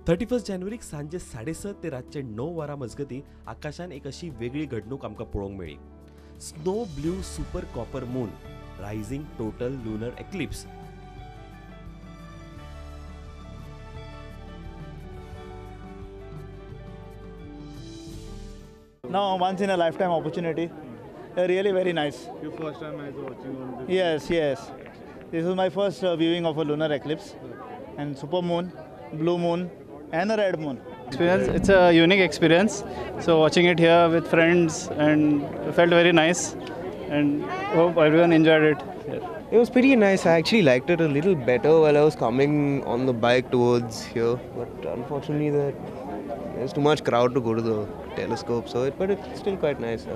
31 जानेवारीक सांजे 7:30 ते रातचे 9 वरां मजगती आकाशान एक अशी वेगळी घडणूक आमकां पळोवंक मेळ्ळी. Snow blue super copper moon rising total lunar eclipse. No, once in a lifetime opportunity. Really very nice. Your first time also watching on this? Yes. This is my first viewing of a lunar eclipse, and super moon, blue moon, and a red moon. Experience. It's a unique experience. So watching it here with friends and felt very nice, and hope everyone enjoyed it. It was pretty nice. I actually liked it a little better while I was coming on the bike towards here, but unfortunately there's too much crowd to go to the telescope, but it's still quite nice.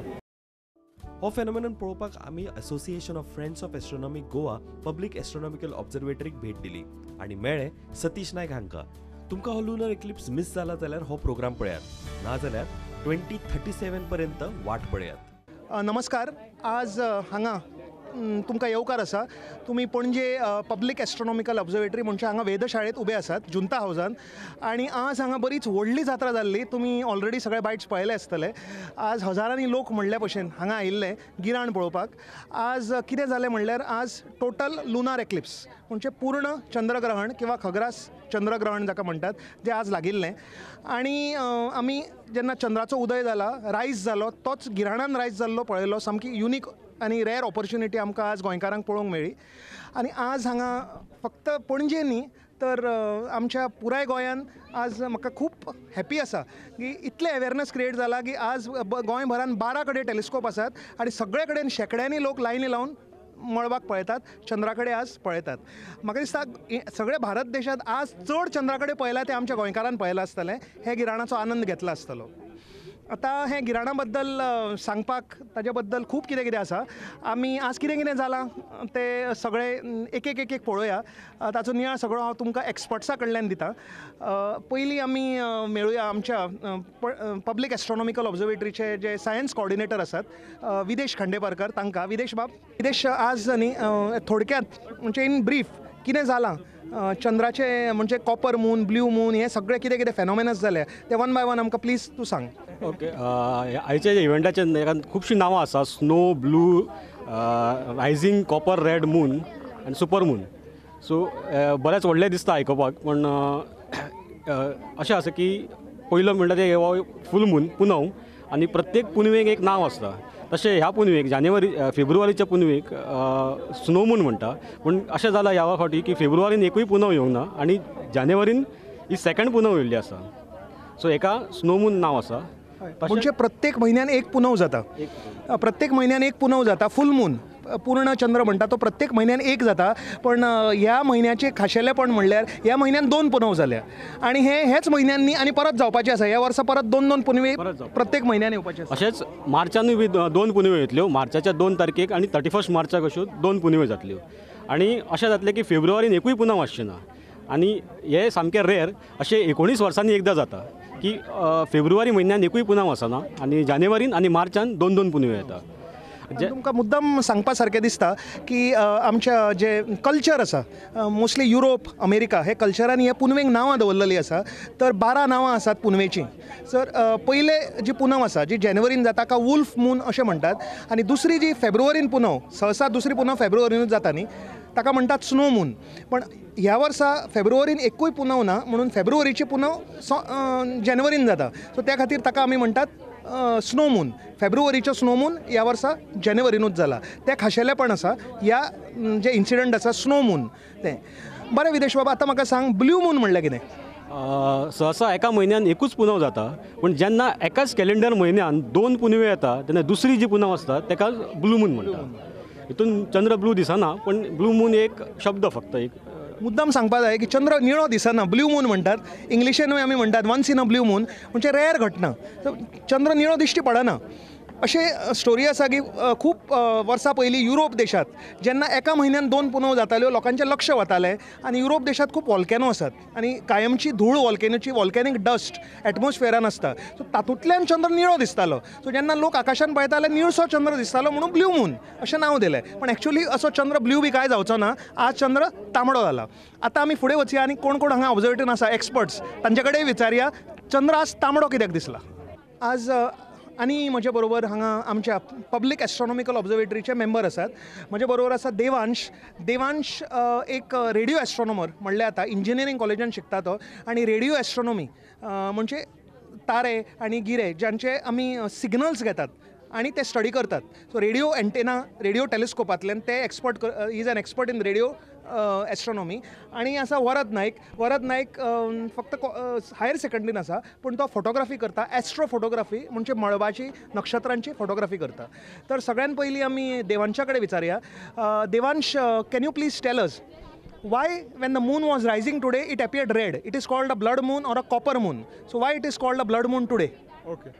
हो phenomenon पळोवपाक आमी association of friends of astronomy Goa public astronomical ऑब्झर्वेटरीक भेट दिली आनी मेळ्ळे सतीश नायक हांकां. तुमकां हो लुनर एक्लिप्स मिस जाला जाल्यार हो प्रोग्राम पळयात, ना जाल्यार 2037 पर्यंत वाट पळयात. नमस्कार. आज हांगा तुमकां येवकार आसा. तुमी पणजे पब्लीक एस्ट्रोनॉमिकल ऑब्झर्वेटरी म्हणजे हांगा वेधशाळेंत उबे आसात जुंता हावजान, आनी आज हांगा बरीच व्हडली जात्रा जाल्ली. तुमी ऑलरेडी सगळे बायट्स पळयले आसतले. आज हजारांनी लोक म्हणल्या भशेन हांगा आयिल्ले गिराण पळोवपाक. आज कितें जालें म्हणल्यार आज टोटल लुनार एक्लिप्स म्हणजे पूर्ण चंद्रग्रहण किंवा खग्रास चंद्रग्रहण जाका म्हणटात जें आज लागिल्लें. आनी आमी जेन्ना चंद्राचो उदय जाला, रायज जालो, तोच गिराणान रायज जाल्लो पळयलो. सामकी युनीक आनी रेर ऑपॉर्च्युनिटी आमकां आज गोंयकारांक पळोवंक मेळ्ळी. आनी आज हांगा फक्त पणजे न्ही तर आमच्या पुराय गोंयान आज म्हाका खूब हॅप्पी आसा की इतलें अवेरनस क्रिएट जाला की आज गोंयभरान 12 कडेन टॅलिस्कोप आसात आनी सगळे कडेन शेकड्यांनी लोक लायनी लावन मळबाक पळयतात, चंद्रा कडेन आज पळयतात. म्हाका दिसता सगळे भारत देशांत आज चड चंद्रा कडेन पळयला तें आमच्या गोंयकारान पळयलां आसतलें, हे गिराणाचो आनंद घेतला आसतलो. आतां हे गिराणा बद्दल सांगपाक ताजे बद्दल खूब कितें कितें आसा. आमी आज कितें कितें जालां तें सगळें एक एक पळोवया. ताचो नियाळ सगळो हांव तुमकां एक्सपर्ट्सा कडल्यान दितां. पयलीं आमी मेळुया आमच्या पब्लीक एस्ट्रोनॉमिकल ऑब्झर्वेटरीचे जे सायन्स कोऑर्डिनेटर आसात विदेश खांडेपारकर, तांकां. विदेश आज न्ही थोडक्यात म्हणजे इन ब्रीफ कितें जालां चंद्राचे म्हणजे कॉपर मून, ब्ल्यू मून, हे सगळे कितें कितें फेनोमेनस जाले ते वन बाय वन आमकां प्लीज तूं सांग. ओके. आयच्या इव्हेंटाचे खुबशीं नांवां आसा. Snow blue, rising copper red moon आनी सुपर मून. सो बरेंच व्हडलें दिसता आयकपाक, पण अशें आसा की पयलो म्हणटा ते हो फूल मून पुनव, आनी प्रत्येक पुनवेक एक नांव आसता. तशें ह्या पुनवेक फेब्रुवारीच्या पुनवेक स्नो मून म्हणटा. पूण अशें जालां ह्या फावटी की फेब्रुवारीन एकूय पुनव येवंक ना आनी जानेवारीन ही सेकंड पुनव येयल्ली आसा. सो एका स्नो मून नांव आसा. म्हणजे प्रत्येक म्हयन्यान एक पुनव जाता. प्रत्येक म्हयन्यान एक पुनव जाता. फूल मून पूर्ण चंद्र म्हणटा तो प्रत्येक म्हयन्यान एक जाता. पण ह्या म्हयन्याचें खाशेलेपण म्हणल्यार ह्या म्हयन्यान 2 पुनव जाल्या आनी हेच म्हयन्यांनी आनी परत जावपाचें आसा. ह्या वर्सा परत 2 पुनवे प्रत्येक म्हयन्यान येवपाचे आसा. अशेंच मार्चानूय बी 2 पुनव्यो येतल्यो. मार्चाच्या 2 तारखेक आनी 31 मार्चाक अश्यो 2 पुनव्यो जातल्यो. आनी अशें जातलें की फेब्रुवारीन एकूय पुनव आसचें ना. आनी हे सामकें रेर. अशें 19 वर्सांनी एकदां जाता की फेब्रुवारी म्हयन्यान एकूय पुनव आसना आनी जानेवारीन आनी मार्चान 2 पुनव्यो येता. तुमकां मुद्दम सांगपा सारकें दिसता की आमच्या जे कल्चर आसा मोस्टली युरोप, अमेरिका हे कल्चरांनी हे पुनवेक नांवां दवरलेलीं आसा. तर 12 नांवां आसात पुनवेचीं. सर पयले जी पुनव आसा जी जानेवारीन जाता ताका वुल्फ मून अशें म्हणटात, आनी दुसरी जी फेब्रुवारीन पुनव, सहसा दुसरी पुनव फेब्रुवारीनूच जाता न्ही, ताका म्हणटात स्नो मून. पण ह्या वर्सा फेब्रुवारीन एकूय पुनव ना म्हणून फेब्रुवारीची पुनव जानेवारीन जाता. सो त्या खातीर ताका आमी म्हणटात स्नो मून. फेब्रुवारीचो स्नो मून ह्या वर्सा जानेवारीनूच जाला. तें खाशेलेपण आसा ह्या जे इन्सिडंट आसा स्नो मून तें. बरें विदेश बाबा, आतां म्हाका सांग ब्ल्यू मून म्हणल्यार कितें? सहसा एका म्हयन्यान एकूच पुनव जाता. पूण जेन्ना एकाच कॅलेंडर म्हयन्यान 2 पुनवे येता तेन्ना दुसरी जी पुनव आसता ताका ब्लू मून म्हणटा. हितून चंद्र ब्लू दिसना, पण ब्लू मून एक शब्द फक्त एक मुद्दाम सांगपा जाय की चंद्र निळो दिसना, ब्ल्यू मून म्हणटात. इंग्लिशेनूय आमी म्हणटात once in a blue moon म्हणजे रेअर घटना. चंद्र निळो दिश्टी पडना. अशे स्टोरी आसा की खूब वर्सां पयलीं युरोप देशात जेन्ना एका म्हयन्यान 2 पुनव जाताल्यो लोकांचें लक्ष वतालें आनी युरोप देशात खूब वॉल्केनो आसात आनी कायमची धूळ वॉल्केनोची वॉल्केनीक डस्ट एटमॉस्फियरान आसता सो तातूंतल्यान चंद्र निळो दिसतालो सो जेन्ना लोक आकाशान पळयताले निळसो चंद्र दिसतालो म्हणून ब्ल्यू मून अशें नांव दिलें पण एक्चुअली असो चंद्र ब्ल्यू बी कांय जावचो ना आज चंद्र तांबडो जाला आतां आमी फुडें वचया आनी कोण कोण हांगा ऑब्जर्वेटरीन आसा एक्सपर्ट्स तांचे कडेन विचारया चंद्र आज तांबडो कित्याक दिसला आज आनी म्हजे बरोबर हांगा आमच्या पब्लीक एस्ट्रॉनॉमिकल ऑब्जर्वेटरीचे मेंबर आसात म्हजे बरोबर आसा देवांश एक रेडिओ एस्ट्रॉनॉमर म्हणले आता इंजिनियरींग कॉलेजान शिकता तो आनी रेडिओ एस्ट्रॉनॉमी म्हणजे तारे आनी गिरे ज्यांचे आमी सिग्नल्स घेतात आणि ते स्टडी करतात सो रेडिओ एंटेना रेडिओ टेलिस्कोपांतल्यान ते expert is an expert in radio astronomy आणि आसा वरद नायक फक्त हायर सेकंडरीन आसा पूण तो फोटोग्राफी करता एस्ट्रो फोटोग्राफी म्हणजे मळबाची नक्षत्रांची फोटोग्राफी करता तर सगळ्यात पयलीं आमी देवांशा कडेन विचारया Devansh can you please tell us why when the moon was rising today it appeared red it is called a blood moon or a copper moon so why it is called a blood moon today Okay.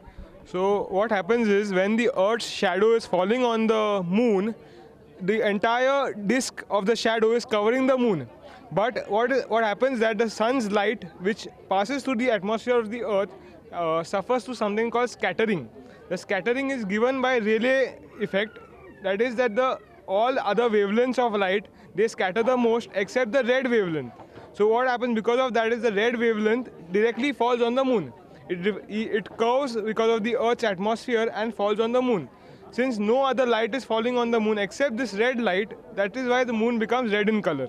So what happens is when the Earth's shadow is falling on the moon, the entire disk of the shadow is covering the moon. But what happens that the sun's light, which passes through the atmosphere of the Earth, suffers to something called scattering. The scattering is given by Rayleigh effect. That is that all other wavelengths of light they scatter the most except the red wavelength. So what happens because of that is the red wavelength directly falls on the moon. It curves because of the Earth's atmosphere and falls on the moon. Since no other light is falling on the moon except this red light, that is why the moon becomes red in color.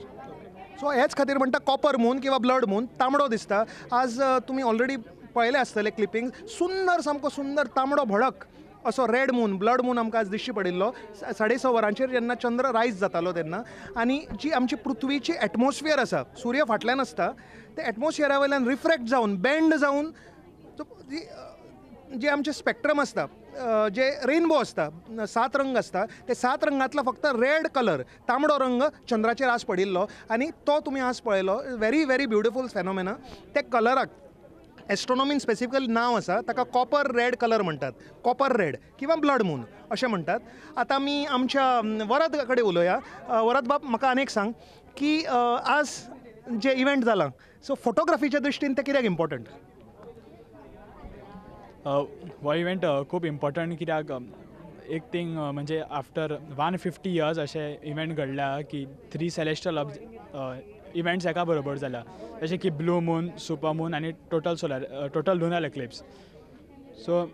So हेच खातीर म्हणटा copper moon किंवा blood moon तांबडो दिसता आज तुमी already पळयले आसतले क्लिपिंग सुंदर सामको सुंदर तांबडो भडक असो रेड मून ब्लड मून आमकां आज दिश्टी पडिल्लो 6:30 वरांचेर जेन्ना चंद्र रायज जातालो तेन्ना आनी जी आमची पृथ्वीची एटमॉस्फियर आसा सूर्य फाटल्यान आसता ते एटमॉस्फियरा वयल्यान रिफ्रॅक्ट जावन बेंड जावन जे आमचे स्पेक्ट्रम आसता जे रेनबो आसता 7 रंग आसता ते 7 रंगांतलो फक्त रेड कलर तांबडो रंग चंद्राचेर आज पडिल्लो आनी तो तुमी आज पळयलो व्हेरी व्हेरी ब्युटिफूल फेनोमेना ते कलराक एस्ट्रॉनॉमीन स्पेसिफिकली नांव आसा ताका कॉपर रेड कलर म्हणटात कॉपर रेड किंवा ब्लड मून अशें म्हणटात आतां आमी आमच्या वरद कडेन उलोवया वरद बाब म्हाका आनीक सांग की आज जे इव्हेंट जाला सो फोटोग्राफीच्या दृश्टीन ते कित्याक इम्पॉर्टंट हो इव्हेंट खूब इम्पॉर्टंट कित्याक एक थिंग म्हणजे आफ्टर 150 इयर्स अशें इव्हेंट घडल्या की 3 सेलेस्टियल इव्हेंट्स एका बरोबर जाल्या जशें की ब्लू मून सुपर मून आनी टोटल लुनर एक्लिप्स सो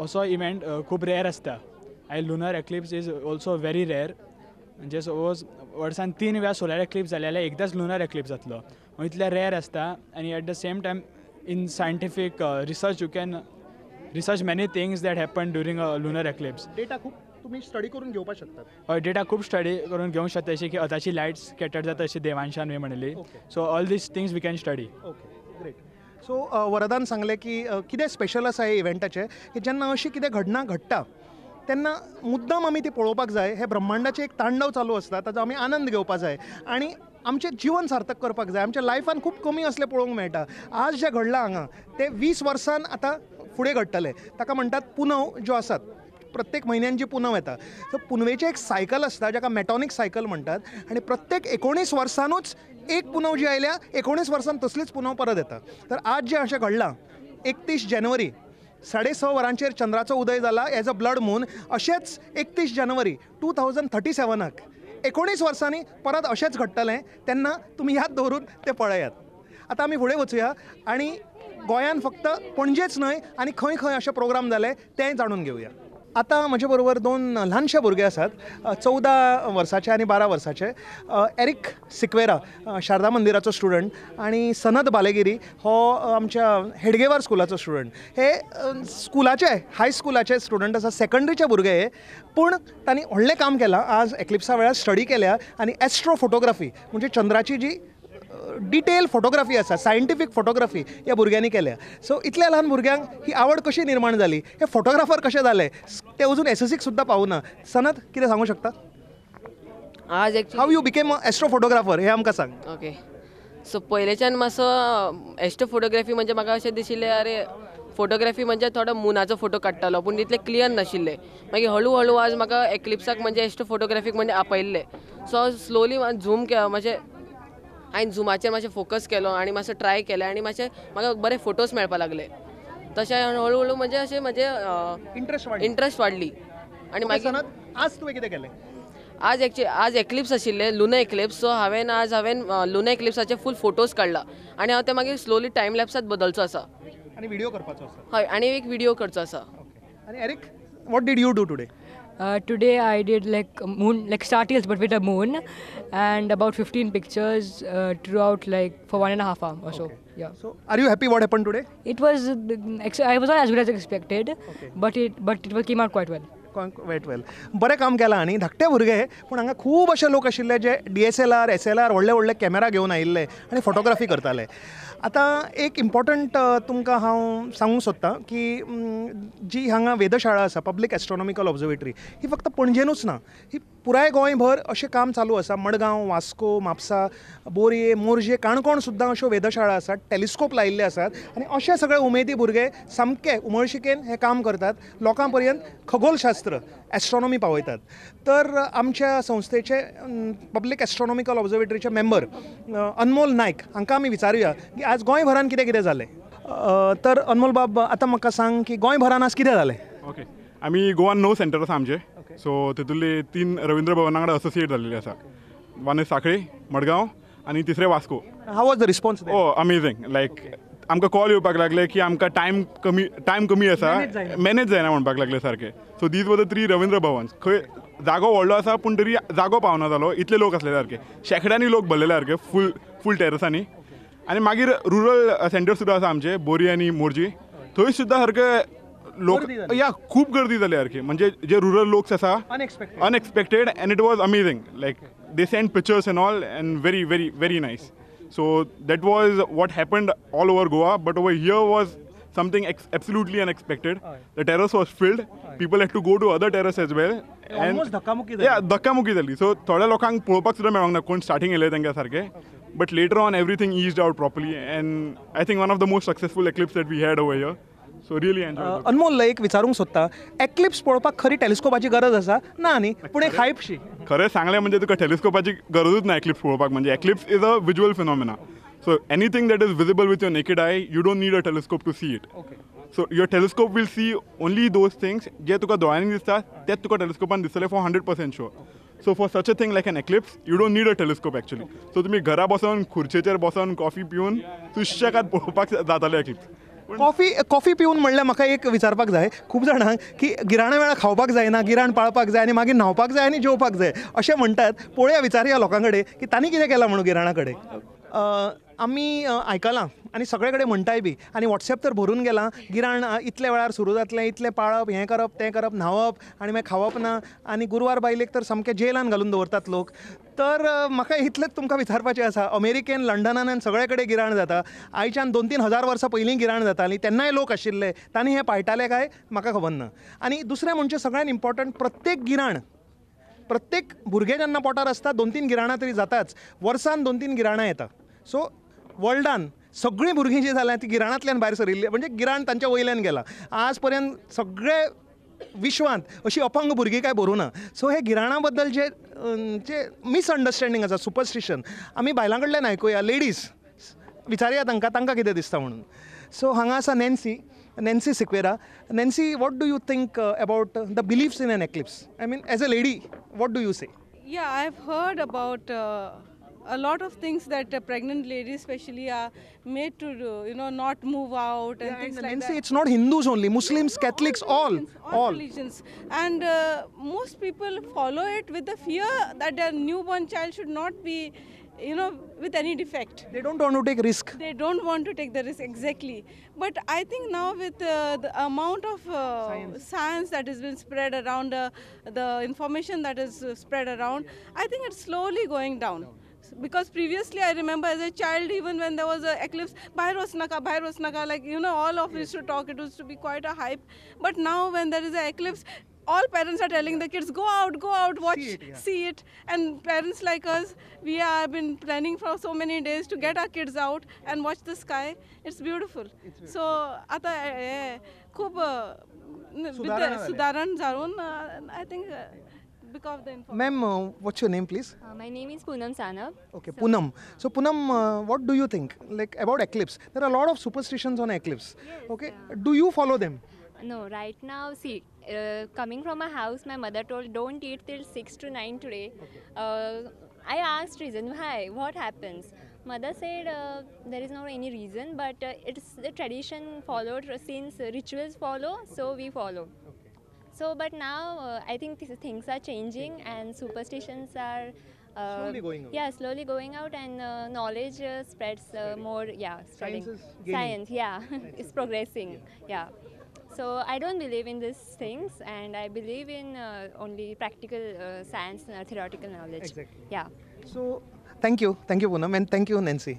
असो इव्हेंट खूब रेअर आसता आनी lunar eclipse is also very rare म्हणजे सपोज वर्सान 3 वेळा सोलर एक्लिप्स जाले जाल्यार एकदांच लुनर एक्लिप्स जातलो इतले रेअर आसता आनी at the same time in scientific research you can research many things that happen during a lunar eclipse data खूब तुम्ही स्टडी करून घेवपाक शकतात हय डेटा खूब स्टडी करून घेवंक शकता जशें की अताची लायट स्कॅटर जाता अशी देवांशान म्हणली so all these things we can study okay great so वरदान सांगलें की कितें स्पेशल आसा हे इव्हेंटाचें की जेन्ना अशी कितें घडना घडटा तेन्ना मुद्दम आमी ती पळोवपाक जाय हे ब्रह्मांडाचें एक तांडव चालू आसता ताचो आमी आनंद घेवपाक जाय आनी आमचें जीवन सार्थक करपाक जाय आमच्या लायफान खूब कमी असलें पळोवंक मेळटा आज जें घडलां हांगा ते 20 वर्सान आतां फुडें घडटले ताका म्हणटात पुनव ज्यो आसात प्रत्येक म्हयन्यान जी पुनव येता सो पुनवेची एक सायकल आसता जाका मेटॉनीक सायकल म्हणटात आनी प्रत्येक 19 वर्सांनूच एक पुनव जी आयल्या 19 वर्सान तसलीच पुनव परत येता तर आज जें अशें घडलां 31 जानेवारी 6:30 वरांचेर चंद्राचो उदय जाला एज अ ब्लड मून अशेंच 31 जानेवारी 2037 19 वर्सांनी परत अशेंच घडटलें तेन्ना तुमी याद दवरून ते पळयात आतां आमी फुडें वचुया आनी गोंयान फक्त पणजेच न्हय आनी खंय खंय अशे प्रोग्राम जाले तें जाणून घेवया आतां म्हजे बरोबर 2 ल्हानशे भुरगे आसात 14 वर्साचे आनी 12 वर्साचे एरिक सिक्वेरा शारदा मंदिराचो स्टुडंट आनी सनत बालेगिरी हो आमच्या हेडगेवार स्कुलाचो स्टुडंट हे स्कुलाचे हाय स्कुलाचे स्टुडंट आसा सेकंडरीचे भुरगे हे पूण तांणी व्हडलें काम केलां आज एक्लिप्सा वेळार स्टडी केल्या आनी एस्ट्रो फोटोग्राफी म्हणजे चंद्राची जी डिटेल फोटोग्राफी आसा सायंटिफीक फोटोग्राफी ह्या भुरग्यांनी केल्या सो इतल्या ल्हान भुरग्यांक ही आवड कशी निर्माण जाली हे फोटोग्राफर कशे जाले ते अजून एसएससीक सुद्दां पावना सनत कितें सांगूं शकता आज how you became astrophotographer हे आमकां सांग ओके सो पयलेच्यान मातसो एस्ट्रो फोटोग्राफी म्हणजे म्हाका अशें दिशिल्लें अरे फोटोग्राफी म्हणजे थोडो मुनाचो फोटो काडटालो पूण तितले क्लियर नाशिल्ले मागीर हळू हळू आज म्हाका एक्लिप्साक म्हणजे एश्टो फोटोग्राफीक म्हणजे आपयल्ले सो स्लोली झूम म्हणजे हांवें झुमाचेर मातशें फोकस केलो आनी मातसो ट्राय केलें आनी मातशें म्हाका बरे फोटोज मेळपाक लागले तशें हळू हळू म्हणजे अशें म्हणजे इंट्रस्ट वाडली आनी मागीर आज तुवें कितें केलें आज एक्लिप्स आशिल्ले लुना एक्लिप्स सो हांवें लुना एक्लिप्साचे फूल फोटोज काडला आनी हांव ते मागीर स्लोली टायम लॅप्सात बदलचो आसा आनी व्हिडिओ करपाचो आसा हय आनी एक व्हिडिओ करचो आसा आनी Eric what did you do today Today I did like moon, like startles, but with a moon, and about 15 pictures throughout like for 1.5 hours or so. Yeah. So, are you happy what happened today? It was, I was not as good as expected, but it came out quite well. Wait well बरें काम केलां आनी धाकटे भुरगे पूण हांगा खूब अशे लोक आशिल्ले जे DSLR SLR व्हडले व्हडले कॅमेरा घेवन आयिल्ले आनी फोटोग्राफी करताले आतां एक इम्पॉर्टंट तुमकां हांव सांगूंक सोदतां की जी हांगा वेधशाळा आसा पब्लीक एस्ट्रोनॉमिकल ऑब्जर्वेटरी ही फक्त पणजेनूच ना ही पुराय गोंयभर अशें काम चालू आसा मडगांव वास्को म्हापसा बोरये मोरजे काणकोण सुद्दां अश्यो वेधशाळा आसात टॅलिस्कोप लायिल्ले आसात आनी अशे सगळे उमेदी भुरगे सामके उमळशिकेन हें काम करतात लोकां पर्यंत खगोलशास्त्र एस्ट्रॉनॉमी पावयतात तर आमच्या संस्थेचे पब्लीक एस्ट्रॉनॉमिकल ऑब्जर्वेटरीचे मेंबर अनमोल नायक हांकां आमी विचारुया की आज गोंयभरान कितें कितें जालें तर अनमोल बाब आतां म्हाका सांग की गोंयभरान आज कितें जालें ओके आमी गोवान 9 सेंटर आसा आमचे सो तितूंतले 3 रवींद्र भवना वांगडा असोसिएट जाल्लेले आसा वन इज सांखळी मडगांव आनी तिसरें Vasco how was the response oh amazing like आमकां कॉल येवपाक लागले की आमकां टायम कमी आसा मॅनेज जायना म्हणपाक लागले सारके so these were the 3 Ravindra Bhavan's खंय जागो व्हडलो आसा पूण तरी जागो पावना जालो इतले लोक आसले सारके शेकड्यांनी लोक भरलेले सारके फूल टेरसांनी आनी मागीर रुरल सेंटर सुद्दां आसा आमचे बोरी आनी मोरजी थंय सुद्दां सारके लोक या खूब गर्दी जाली सारकी म्हणजे जे रुरल लोक्स आसा unexpected end it was amazing like they send pictures end all end very very very nice so that was what happened all over Goa but over here was something absolutely unexpected the terrace was filled people had to go to other terrace as well and almost धक्कामुक्की जाली so थोड्या लोकांक पळोवपाक सुद्दां मेळोंक ना कोण starting येयले तांकां सारके but later on everything eased out properly and I think one of the most successful eclipse that we had over here so really enjoyed अनमोल एक विचारूंक सोदता एक्लिप्स पळोवपाक खरी टेलिस्कोपाची गरज आसा ना न्ही पूण एक हायप शी खरें सांगलें म्हणजे तुका टेलिस्कोपाची गरजूच ना एक्लिप्स पळोवपाक म्हणजे eclipse is a visual phenomena so anything that is visible with your naked eye you don't need a telescope to see it so your telescope will see only those things जे तुका दोळ्यांनी दिसता तेच तुका टेलिस्कोपान दिसतले for 100% sure so for such a thing like an eclipse you don't need a telescope actually so तुमी घरा बसून खुर्चेचेर बसून कॉफी पिवन सुशेगाद पळोवपाक जातालें एक्लिप्स कॉफी पिवन म्हणल्यार म्हाका एक विचारपाक जाय खूब जाणांक की गिराणा वेळा खावपाक जायना गिराण पाळपाक जाय आनी मागीर न्हावपाक जाय आनी जेवपाक जाय अशें म्हणटात पळोवया विचारया लोकां कडेन की तांणी कितें केलां म्हणून गिराणा कडेन आमी आयकलां आनी सगळे कडेन म्हणटाय बी आनी वॉट्सॅप तर भरून गेलां गिराण इतले वेळार सुरू जातलें इतलें पाळप हें करप तें करप न्हावप आनी मागीर खावप ना आनी गुरवार बायलेक तर सामकें जेलान घालून दवरतात लोक तर म्हाका इतलेंच तुमकां विचारपाचें आसा अमेरिकेन लंडनान आनी सगळे कडेन गिराण जाता आयच्यान 2-3 हजार वर्सां पयलीं गिराण जातालीं तेन्नाय लोक आशिल्ले तांणी हें पाळटाले काय म्हाका खबर ना आनी दुसरें म्हणजे सगळ्यान इम्पॉर्टंट प्रत्येक भुरगे जेन्ना पोटार आसता 2-3 गिराणां तरी जाताच वर्सान 2-3 गिराणां येता सो वर्ल्डान सगळीं भुरगीं जीं जाल्यां तीं गिराणांतल्यान भायर सरिल्लीं म्हणजे गिराण तांच्या वयल्यान गेलां आज पर्यंत सगळे विश्वांत अशी अपंग भुरगीं काय भरूं ना सो हे गिराणा बद्दल जे मिसअंडरस्टँडींग आसा सुपरस्टिशन आमी बायलां कडल्यान आयकुया लेडीज विचारया तांकां कितें दिसता म्हणून सो हांगा आसा Nancy Sequeira Nancy what do you think about the beliefs in an eclipse I mean as a lady what do you say Yeah, I've heard about a lot of things that pregnant ladies especially are made to do, not move out and things like that. It's not Hindus only, Muslims, Catholics, all religions. And most people follow it with the fear that their newborn child should not be with any defect. They don't want to take risk. They don't want to take the risk, exactly. But I think now with the amount of science that has been spread around, the information that is spread around, I think it's slowly going down. Because previously I remember as a child, even when there was an eclipse, bahir was naka, like all of us used to talk, it used to be quite a hype. But now when there is an eclipse, all parents are telling the kids, go out, watch, see it. And parents like us, we have been planning for so many days to get our kids out and watch the sky. It's beautiful. So, आता खूप सुधारण जाऊन I think because of the information. Ma'am, what's your name, please? My name is Poonam Sanab. Okay, Poonam. So, Poonam, what do you think like about eclipse? There are a lot of superstitions on eclipse. Okay, do you follow them? No, right now, see, coming from a house, my mother told don't eat till 6 to 9 today. I asked reason why, what happens? Mother said there is no any reason, but it's the tradition followed since rituals follow, so we follow. So, but now I think things are changing and superstitions are Slowly going out. Yeah, slowly going out, and knowledge spreads more. Yeah, spreading. Science is gaining. Science, yeah, is progressing. Yeah. So I don't believe in these things, and I believe in only practical science and theoretical knowledge. Exactly. Yeah. So, thank you, Poonam, and thank you, Nancy.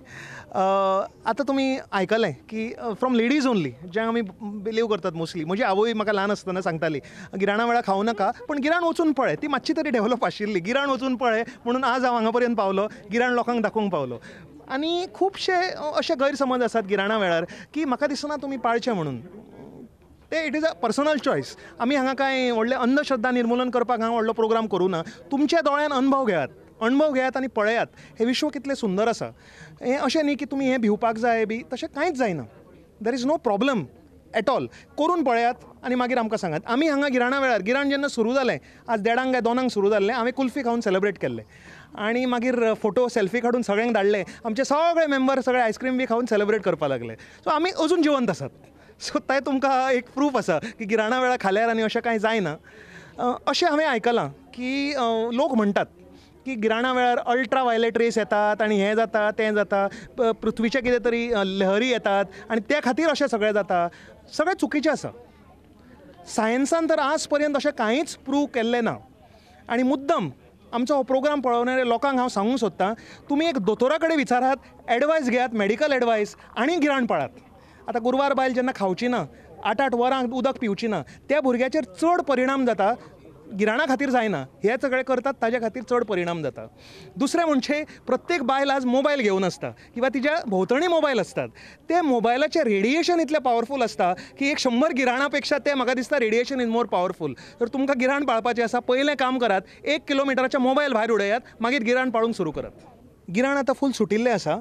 आता तुम्ही ऐकलंय की from ladies only जे आम्ही believe करतात mostly म्हणजे आवय म्हाका ल्हान आसतना सांगताली गिराणा वेळा खावं नाका पण गिराण वचून पळय ती मातशी तरी डेव्हलप आशिल्ली गिराण वचून पळय म्हणून आज हांव हांगा पर्यंत पावलो गिराण लोकांक दाखोवंक पावलो आनी खुबशे अशे गैरसमज आसात गिराणा वेळार की म्हाका दिसना तुमी पाळचें म्हणून ते it is a personal choice आमी हांगा कांय व्हडले अंधश्रद्धा निर्मुलन करपाक हांगा व्हडलो प्रोग्राम करूं ना तुमच्या दोळ्यान अणभव घेयात आनी पळयात हे विश्व कितलें सुंदर आसा हें अशें न्ही की तुमी हें भिवपाक जाय बी तशें कांयच जायना there is no problem at all करून पळयात आनी मागीर आमकां सांगात आमी हांगा गिराणा वेळार गिराण जेन्ना सुरू जालें आज 1:30 काय 2 सुरू जाल्लें हांवें कुल्फी खावन सेलिब्रेट केल्लें आनी मागीर फोटो सेल्फी काडून सगळ्यांक धाडले आमचे सगळे मेंबर सगळे आयस्क्रीम बी खावन सेलिब्रेट करपाक लागले सो आमी अजून जिवंत आसात सो तें तुमकां एक प्रूफ आसा की गिराणा वेळा खाल्यार आनी अशें कांय जायना अशें हांवें आयकलां की लोक म्हणटात की गिराणा वेळार अल्ट्रा वायलेट रेस येतात आनी हें जाता तें जाता पृथ्वीचे कितें तरी लहरी येतात आनी त्या खातीर अशें सगळें जाता सगळें चुकीचें आसा सायन्सान तर आज पर्यंत अशें कांयच प्रूव केल्लें ना आनी मुद्दम आमचो हो प्रोग्राम पळोवणारे लोकांक हांव सांगूंक सोदतां तुमी एक दोतोरा कडेन विचारात एडवायस घेयात मेडिकल एडवायस आनी गिराण पाळात आतां गुरवार बायल जेन्ना खावची ना 8-8 वरां उदक पिवची ना त्या भुरग्याचेर चड परिणाम जाता गिराणा खातीर जायना हे सगळें करतात ताज्या खातीर चड परिणाम जाता दुसरें म्हणजे प्रत्येक बायल आज मोबायल घेवन आसता किंवा तिच्या भोंवतणी मोबायल असतात ते मोबायलाचें रेडिएशन इतलें पावरफूल आसता की 100 गिराणां पेक्षा तें म्हाका दिसता रेडिएशन इज मोर पावरफूल तर तुमकां गिराण पाळपाचें आसा पयलें काम करात 1 किलोमिटराचे मोबायल भायर उडयात मागीर गिराण पाळूंक सुरू करात गिराण आतां फूल सुटिल्लें आसा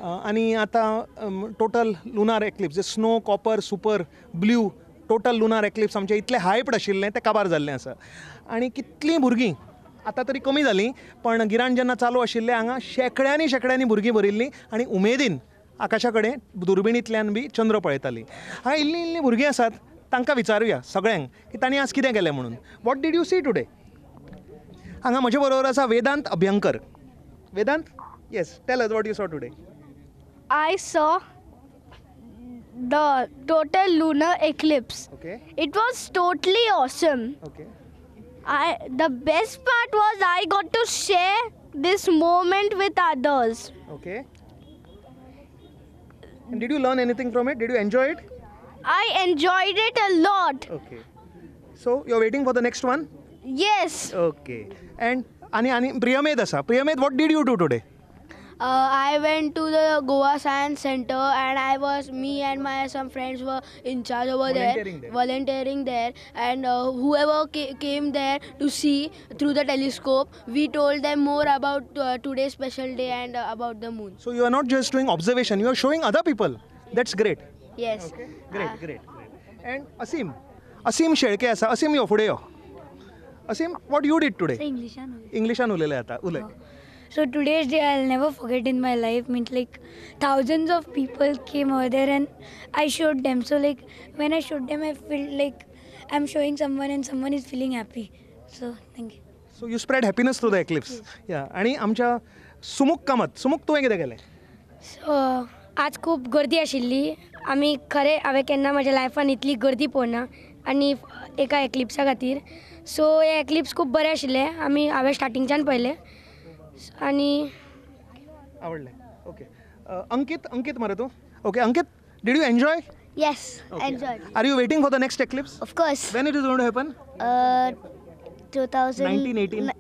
आनी आतां टोटल लुनार एक्लिप्स जे snow copper super blue total lunar eclipse आमचें इतलें हायप्ड आशिल्लें तें काबार जाल्लें आसा आनी कितलीं भुरगीं आतां तरी कमी जालीं पण गिराण जेन्ना चालू आशिल्लें हांगा शेकड्यांनी भुरगीं भरिल्लीं आनी उमेदीन आकाशा कडेन दुर्बिणींतल्यान बी चंद्र पळयतालीं हांगा इल्लीं भुरगीं आसात तांकां विचारुया सगळ्यांक की तांणी आज कितें केलें म्हणून what did you see today हांगा म्हजे बरोबर आसा Vedant Abhyankar Vedant yes tell us what you saw today I saw the total lunar eclipse. Okay. It was totally awesome. Okay. The best part was I got to share this moment with others. Okay. And did you learn anything from it? Did you enjoy it? I enjoyed it a lot. Okay. So you're waiting for the next one? Yes. Okay. And ani Priyamed asa. Priyamed, what did you do today? I went to the Goa Science Center and me and some friends were in charge over volunteering there and whoever came there to see through the telescope, we told them more about today's special day and about the moon. So you are not just doing observation, you are showing other people. That's great. Yes. Okay. Great. And Asim Shelke asa. Asim yo fude yo. Asim, what you did today? Englishan ulele ata. Ule. So today's day I'll never forget in my life. Means like thousands of people came over there and I showed them. So like when I showed them, I felt like I'm showing someone and someone is feeling happy. So thank you. So you spread happiness through the eclipse. Yeah. आणि आमच्या सुमुख कामत सुमुख तुवें कितें केलें? So आज खूब गर्दी आशिल्ली. आमी खरें हांवें केन्ना म्हज्या लायफान इतली गर्दी पळोवना आनी एका एक्लिप्सा खातीर. सो हे एक्लिप्स खूब बरें आशिल्लें. हांवें स्टार्टिंगच्यान पळयलें आणि आवडलें. ओके. अंकित मरे तूं? Okay Ankit, did you enjoy Yes, enjoyed. Are you waiting for the next eclipse? Of course. When it is going to happen? 2000. 1918.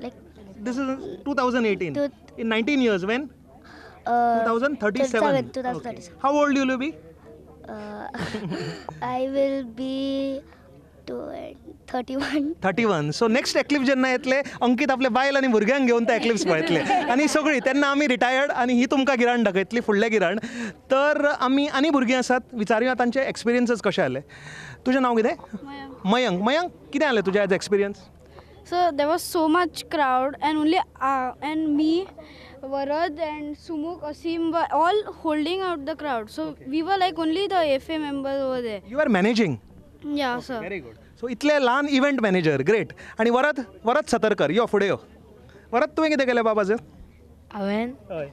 Like This is 2018. In 19 years, when? 2037. 2037. How old will you be? I will be 31. 31. So next eclipse जेन्ना येतले अंकीत आपले बायल आनी भुरग्यांक घेवन ते eclipse पळयतले आनी सगळीं तेन्ना आमी रिटायर्ड आनी ही तुमकां गिराण दाखयतली फुडलें गिराण. तर आमी आनी भुरगीं आसात, विचारुया तांचे एक्सपिरियन्सीस कशे आले. तुजें नांव कितें? मयंक. मयंक, कितें जालें तुजें एज experience? So there was so much crowd, and only and me, Varad and Sumuk, Asim were all holding out the crowd. So we were like only the FA members over there. You are managing? Yeah, sir. Very good. So इतले ल्हान event manager, great. आणि वरद सतरकर, यो फुडें यो. वरद तुवें कितें केलें बाबाजो? हांवें हय.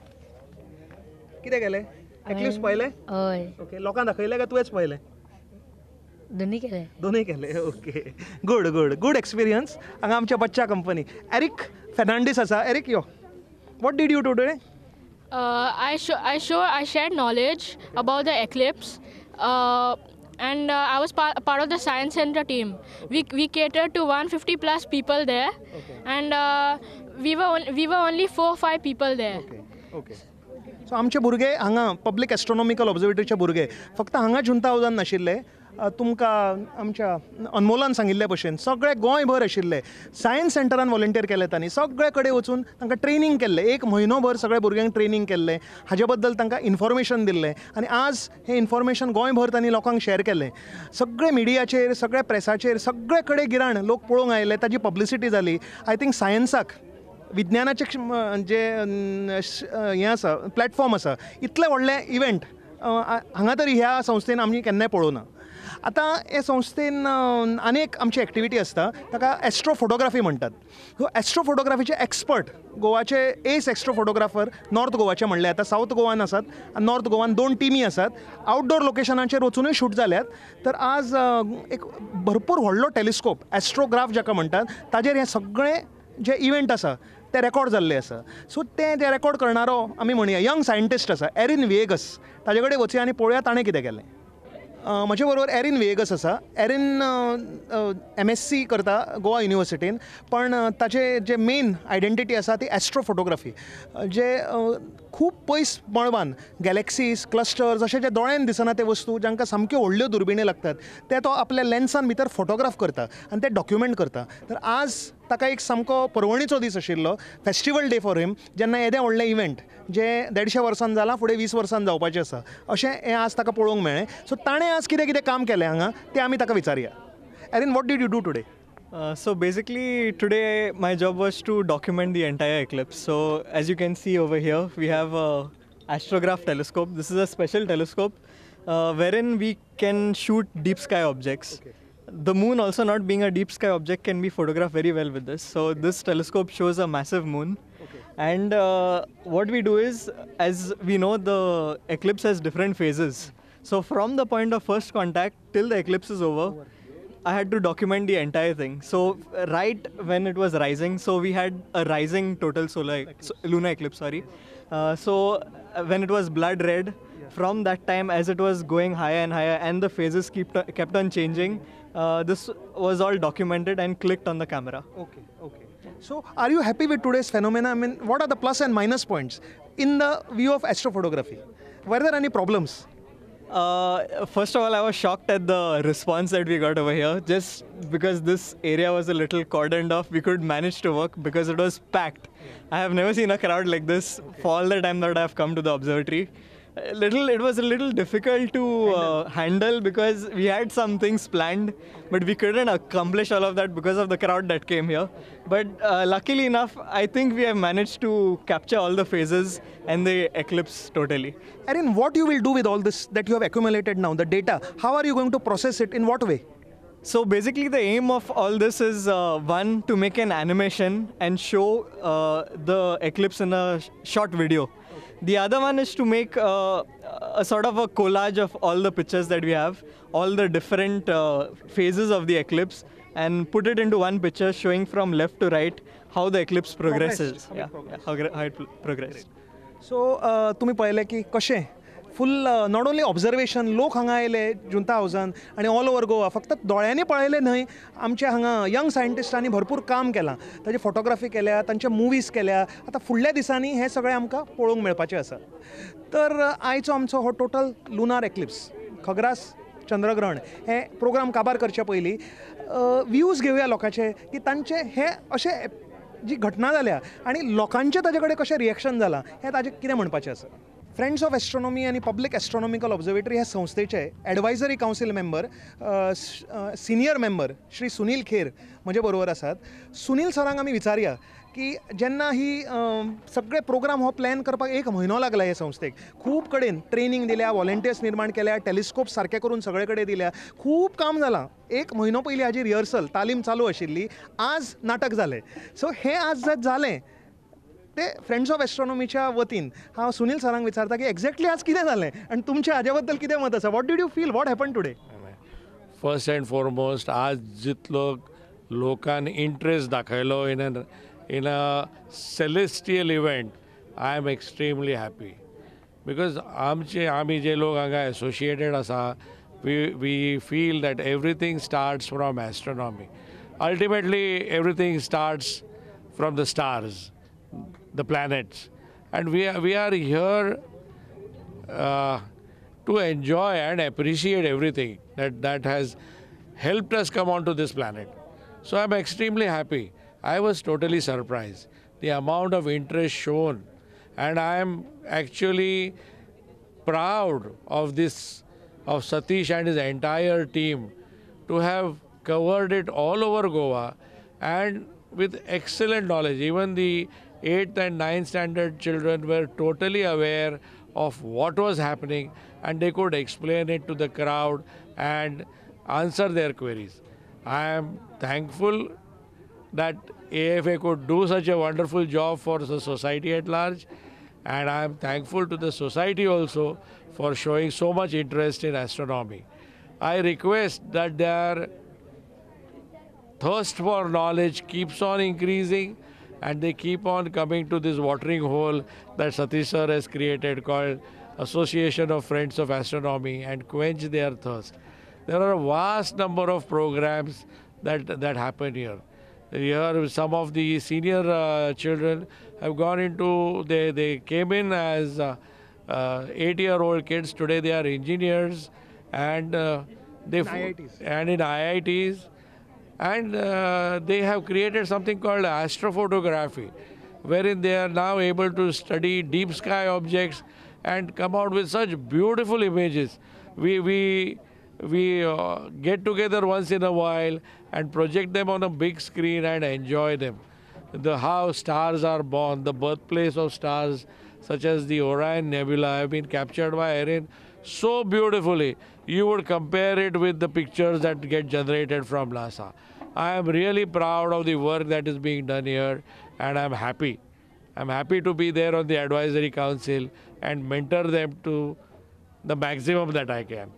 कितें केलें? एक्लिप्स पळयलें? हय. ओके. लोकांक दाखयलें काय तुवेंच पळयलें? दोनूय केले. ओके. Good experience. हांगा आमच्या बच्चा कंपनी. एरिक फेर्नांडीस आसा. एरिक यो. What did you do today? I shared knowledge about the eclipse, and I was part of the science center team. We catered to 150 plus people there, and we were only 4 or 5 people there. Okay. So आमचे भुरगे हांगा public astronomical ऑब्झर्वेटरीचे भुरगे फक्त हांगा जुंता हावजान नाशिल्ले. तुमकां आमच्या अनमोलान सांगिल्ले भशेन सगळे गोंयभर आशिल्ले. सायन्स सेंटरान व्हॉलंटियर केले तांणी. सगळे कडेन वचून तांकां ट्रेनींग केल्लें. 1 म्हयनोभर सगळ्या भुरग्यांक ट्रेनींग केल्लें. हाजे बद्दल तांकां इन्फॉर्मेशन दिल्लें आनी आज हें इन्फॉर्मेशन गोंयभर तांणी लोकांक शेअर केलें. सगळे मिडियाचेर, सगळ्या प्रेसाचेर, सगळे कडेन गिराण लोक पळोवंक आयले. ताजी पब्लिसिटी जाली. आय थिंक सायन्साक, विज्ञानाचें जे हें आसा, प्लॅटफॉर्म आसा, इतलें व्हडलें इव्हेंट हांगा तरी ह्या संस्थेन आमी केन्नाय पळोवना. आतां हे संस्थेन आनीक आमची एक्टिविटी आसता, ताका एस्ट्रो फोटोग्राफी म्हणटात. सो एस्ट्रो फोटोग्राफीचे एक्सपर्ट गोवाचे एस एस्ट्रो फोटोग्राफर नॉर्थ गोवाचे म्हणले. आतां सावथ गोवान आसात आनी नॉर्थ गोवान 2 टिमी आसात. आउटडोर लोकेशनाचेर वचूनय शूट जाल्यात. तर आज एक भरपूर व्हडलो टेलिस्कोप, एस्ट्रोग्राफ जाका म्हणटात, ताजेर हे सगळे जे इव्हेंट आसा ते रेकॉर्ड जाल्ले आसा. सो ते रेकॉर्ड करणारो आमी म्हणया यंग सायंटिस्ट आसा, एरिन विएगस. ताजे कडेन वचया आनी पळोवया ताणें कितें केलें. म्हजे बरोबर एरिन विएगस आसा. एरिन MSc करता गोवा युनिवर्सिटीन, पण ताचे जे मेन आयडेंटिटी आसा ती एस्ट्रो फोटोग्राफी. जे खूब पयस मळबान गॅलेक्सीज, क्लस्टर्स अशे जे दोळ्यान दिसना ते वस्तू, जांकां सामक्यो व्हडल्यो दुर्बिणी लागतात, ते तो आपल्या लेन्सान भितर फोटोग्राफ करता आनी ते डॉक्युमेंट करता. तर आज ताका एक सामको पर्वणीचो दीस आशिल्लो, फेस्टिवल डे फॉर हिम, जेन्ना येदें व्हडलें इव्हेंट जे 150 वर्सान जालां, फुडें 20 वर्सान जावपाचें आसा, अशें हें आज ताका पळोवंक मेळ्ळें. सो ताणें आज कितें कितें काम केलें हांगा तें आमी ताका विचारया. Erin, what did you do today? So basically today my job was to document the entire eclipse. So as you can see over here, we have a astrograph telescope. This is a special telescope wherein we can shoot deep sky objects. Okay. The moon, also not being a deep sky object, can be photographed very well with this. So this telescope shows a massive moon. Okay. And what we do is, as we know, the eclipse has different phases. So from the point of first contact till the eclipse is over, I had to document the entire thing. So right when it was rising, so we had a rising total lunar eclipse, sorry. So when it was blood red, from that time as it was going higher and higher and the phases kept on changing, this was all documented and clicked on the camera. Okay. So are you happy with today's phenomena? I mean, what are the plus and minus points in the view of astrophotography? Were there any problems? First of all, I was shocked at the response that we got over here. Just because this area was a little cordoned off, we could manage to work because it was packed. I have never seen a crowd like this for all the time that I have come to the observatory. It was a little difficult to handle because we had some things planned, but we couldn't accomplish all of that because of the crowd that came here. But luckily enough, I think we have managed to capture all the phases and the eclipse totally. Erin, what you will do with all this that you have accumulated now, the data? How are you going to process it? In what way? So basically the aim of all this is one, to make an animation and show the eclipse in a short video. The other one is to make a sort of a collage of all the pictures that we have, all the different phases of the eclipse, and put it into one picture showing from left to right how the eclipse progresses. How it progressed. So तुम्ही पळयलें की कशें फूल not only observation, लोक हांगा आयले जुंता हावजान आनी all over Goa. फक्त दोळ्यांनी पळयले न्हय, आमचे हांगा यंग सायंटिस्टांनी भरपूर काम केलां. ताजे फोटोग्राफी केल्या, तांचे मुवीज केल्या. आतां फुडल्या दिसांनी हें सगळें आमकां पळोवंक मेळपाचें आसा. तर आयचो आमचो हो टोटल लुनार एक्लिप्स, खग्रास चंद्रग्रहण, हे प्रोग्राम काबार करचे पयलीं व्ह्यूज घेवया लोकांचे की तांचे हे अशे जी घटना जाल्या आनी लोकांचें ताजे कडेन कशें रिएक्शन जालां हें ताजें कितें म्हणपाचें आसा. फ्रेंड्स ऑफ एस्ट्रोनॉमी आनी पब्लीक एस्ट्रोनॉमिकल ऑब्जर्वेटरी ह्या संस्थेचे advisory council member, senior member Shri Sunil Kher म्हजे बरोबर आसात. सुनील सरांक आमी विचारया की जेन्ना ही सगळे प्रोग्राम हो प्लॅन करपाक 1 म्हयनो लागला हे संस्थेक. खूब कडेन ट्रेनिंग दिल्या, वॉलंटियर्स निर्माण केल्या, टेलिस्कोप सारके करून सगळे कडेन दिल्या, खूब काम जालां. 1 म्हयनो पयलीं हाजी रिहर्सल तालीम चालू आशिल्ली, आज नाटक जालें. सो हें आज जर जालें ते फ्रेंड्स ऑफ एस्ट्रोनॉमीच्या वतीन हांव सुनील सरांक विचारता की एक्झॅक्टली आज कितें जालें आनी तुमचें हाजे बद्दल कितें मत आसा. What did you feel, what happen today? First and foremost आज जितलो लोकांनी इंट्रस्ट दाखयलो in a celestial event, I am extremely happy because आमी जे लोक हांगा associated आसा, we feel that everything starts from astronomy. Ultimately everything starts from the stars, the planets, and we are here to enjoy and appreciate everything that has helped us come onto this planet. So I'm extremely happy. I was totally surprised, the amount of interest shown, and I am actually proud of Satish and his entire team to have covered it all over Goa and with excellent knowledge. Even the 8th and 9th standard children were totally aware of what was happening and they could explain it to the crowd and answer their queries. I am thankful that AFA could do such a wonderful job for the society at large, and I am thankful to the society also for showing so much interest in astronomy. I request that their thirst for knowledge keeps on increasing and they keep on coming to this watering hole that Satish sir has created called Association of Friends of Astronomy and quench their thirst. There are a vast number of programs that happen here. Here, some of the senior children have gone into, they came in as 8-year-old kids. Today they are engineers and in IITs. And they have created something called astrophotography, wherein they are now able to study deep sky objects and come out with such beautiful images. We get together once in a while and project them on a big screen and enjoy them. How stars are born, the birthplace of stars such as the Orion Nebula have been captured by Erin so beautifully. You would compare it with the pictures that get generated from NASA. I am really proud of the work that is being done here and I am happy. I'm happy to be there on the advisory council and mentor them to the maximum that I can.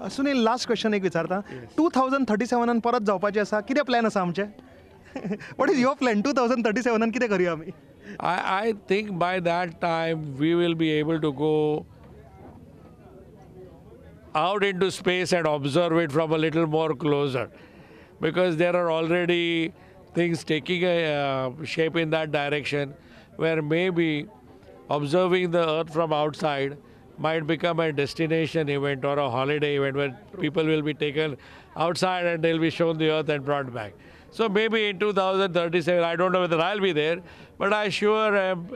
Sunil, last question एक विचारता. 2037 परत जावपाचें आसा, कितें plan आसा आमचे? What is your plan? 2037 कितें करूया आमी? I think by that time we will be able to go out into space and observe it from a little more closer, because there are already things taking a shape in that direction where maybe observing the Earth from outside might become a destination event or a holiday event where people will be taken outside and they'll be shown the Earth and brought back. So maybe in 2037, I don't know whether I'll be there, but I sure am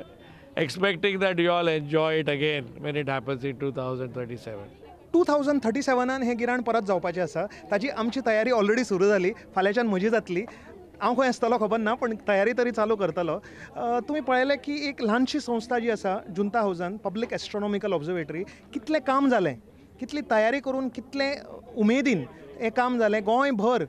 expecting that you all enjoy it again when it happens in 2037. 2037 हे गिराण परत जावपाचें आसा. ताची आमची तयारी already सुरू जाली. फाल्यांच्यान म्हजी जातली. हांव खंय आसतलो खबर ना, पण तयारी तरी चालू करतलो. तुमी पळयलें की एक ल्हानशी संस्था जी आसा जुंता हावजान, पब्लीक एस्ट्रोनॉमिकल ऑब्जर्वेटरी, कितलें काम जालें, कितली तयारी करून कितलें उमेदीन हें काम जालें. गोंयभर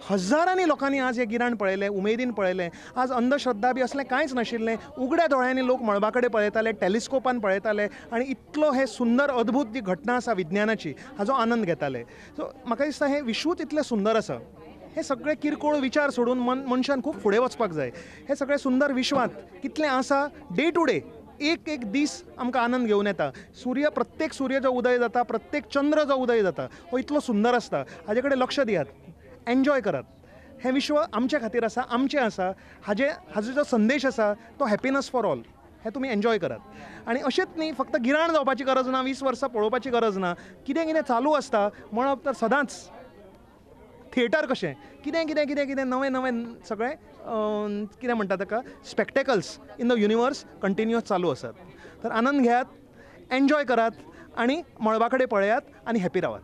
हजारांनी लोकांनी आज हें गिराण पळयलें, उमेदीन पळयलें. आज अंधश्रद्धा बी असलें कांयच नाशिल्लें. उगड्या दोळ्यांनी लोक मळबा कडेन पळयताले, टेलिस्कोपान पळयताले आनी इतलो हे सुंदर अद्भुत जी घटना आसा विज्ञानाची हाजो आनंद घेताले. सो म्हाका दिसता हें विश्वूच इतलें सुंदर आसा. हे सगळे किरकोळ विचार सोडून मनशान खूब फुडें वचपाक जाय. हे सगळे सुंदर विश्वांत कितलें आसा डे टू डे एक एक दीस आमकां आनंद घेवन येता. प्रत्येक सूर्य जो उदय जाता, प्रत्येक चंद्र जो उदय जाता हो इतलो सुंदर आसता. हाजे कडेन लक्ष दियात, एन्जॉय करात. हें विश्व आमच्या खातीर आसा, आमचें आसा. हाजो जो संदेश आसा तो हॅपिनस फॉर ऑल. हें तुमी एन्जॉय करात. आनी अशेंच न्ही फक्त गिराण जावपाची गरज ना, 20 वर्सां पळोवपाची गरज ना. कितें कितें चालू आसता म्हणप तर सदांच थिएटर कशें कितें कितें कितें कितें नवें नवें सगळें कितें म्हणटा ताका spectacles in the universe continuous चालू आसात. तर आनंद घेयात, एन्जॉय करात आनी मळबा कडेन पळयात आनी हॅपी रावात.